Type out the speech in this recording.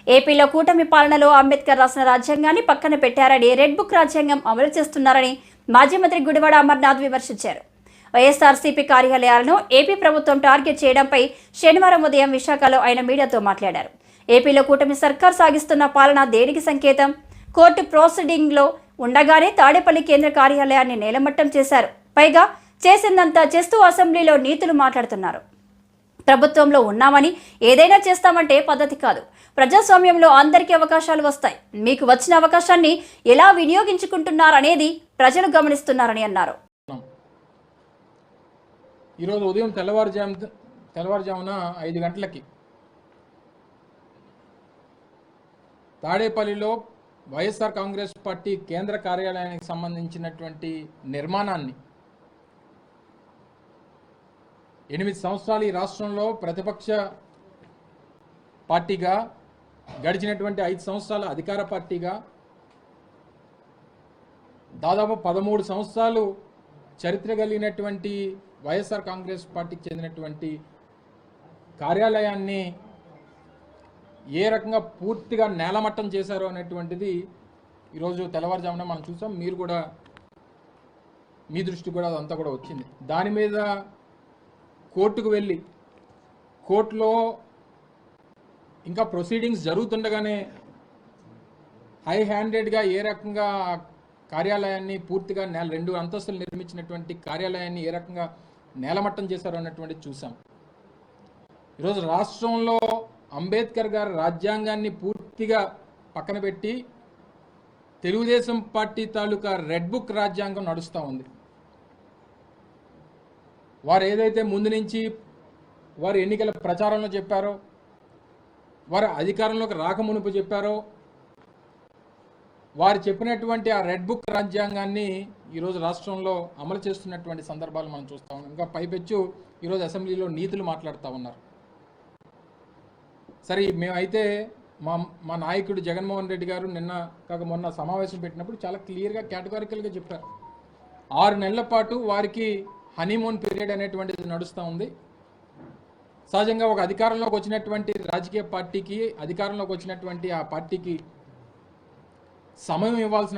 ఏపీలో కూటమి పాలనలో అంబేద్కర్ రాసిన రాజ్యాంగాన్ని పక్కన పెట్టారని, రెడ్ బుక్ రాజ్యాంగం అమలు చేస్తున్నారని మాజీ మంత్రి గుడివాడ అమర్నాథ్ విమర్శించారు. వైఎస్ఆర్సీపీ కార్యాలయాలను ఏపీ ప్రభుత్వం టార్గెట్ చేయడంపై శనివారం ఉదయం విశాఖలో ఆయన మీడియాతో మాట్లాడారు. ఏపీలో కూటమి సర్కార్ సాగిస్తున్న పాలన దేనికి సంకేతం? కోర్టు ప్రొసీడింగ్లో ఉండగానే తాడేపల్లి కేంద్ర కార్యాలయాన్ని నేలమట్టం చేశారు. పైగా చేసిందంతా చేస్తూ అసెంబ్లీలో నీతులు మాట్లాడుతున్నారు. ప్రభుత్వంలో ఉన్నామని ఏదైనా చేస్తామంటే పద్ధతి కాదు. ప్రజాస్వామ్యంలో అందరికీ అవకాశాలు వస్తాయి. మీకు వచ్చిన అవకాశాన్ని ఎలా వినియోగించుకుంటున్నారనేది ప్రజలు గమనిస్తున్నారని అన్నారు. ఈరోజు ఉదయం తెల్లవారుజామున 5 గంటలకి తాడేపల్లిలో వైఎస్ఆర్ కాంగ్రెస్ పార్టీ కేంద్ర కార్యాలయానికి సంబంధించినటువంటి నిర్మాణాన్ని 8 సంవత్సరాలు ఈ రాష్ట్రంలో ప్రతిపక్ష పార్టీగా, గడిచినటువంటి 5 సంవత్సరాల అధికార పార్టీగా, దాదాపు 13 సంవత్సరాలు చరిత్ర కలిగినటువంటి వైఎస్ఆర్ కాంగ్రెస్ పార్టీకి చెందినటువంటి కార్యాలయాన్ని ఏ రకంగా పూర్తిగా నేలమట్టం చేశారో అనేటువంటిది ఈరోజు తెల్లవారుజామున మనం చూసాం. మీరు కూడా మీ దృష్టి కూడా అదంతా కూడా వచ్చింది. దాని మీద కోర్టుకు వెళ్ళి కోర్టులో ఇంకా ప్రొసీడింగ్స్ జరుగుతుండగానే హై హ్యాండెడ్గా ఏ రకంగా కార్యాలయాన్ని పూర్తిగా 2 అంతస్తులు నిర్మించినటువంటి కార్యాలయాన్ని ఏ రకంగా నేలమట్టం చేశారు అన్నటువంటిది చూసాం. ఈరోజు రాష్ట్రంలో అంబేద్కర్ గారి రాజ్యాంగాన్ని పూర్తిగా పక్కన పెట్టి తెలుగుదేశం పార్టీ తాలూకా రెడ్ బుక్ రాజ్యాంగం నడుస్తూ ఉంది. వారు ఏదైతే ముందు నుంచి వారు ఎన్నికల ప్రచారంలో చెప్పారో, వారు అధికారంలోకి రాకమునుపు చెప్పారో, వారు చెప్పినటువంటి ఆ రెడ్ బుక్ రాజ్యాంగాన్ని ఈరోజు రాష్ట్రంలో అమలు చేస్తున్నటువంటి సందర్భాలు మనం చూస్తూ ఉన్నాం. ఇంకా పైపెచ్చు ఈరోజు అసెంబ్లీలో నీతులు మాట్లాడుతూ ఉన్నారు. సరే, మేమైతే మా నాయకుడు జగన్మోహన్ రెడ్డి గారు మొన్న సమావేశం పెట్టినప్పుడు చాలా క్లియర్గా కేటగారికల్గా చెప్పారు. 6 నెలల పాటు వారికి హనీమూన్ పీరియడ్ అనేటువంటిది నడుస్తూ ఉంది. సహజంగా ఒక అధికారంలోకి వచ్చినటువంటి రాజకీయ పార్టీకి, అధికారంలోకి వచ్చినటువంటి ఆ పార్టీకి సమయం ఇవ్వాల్సిన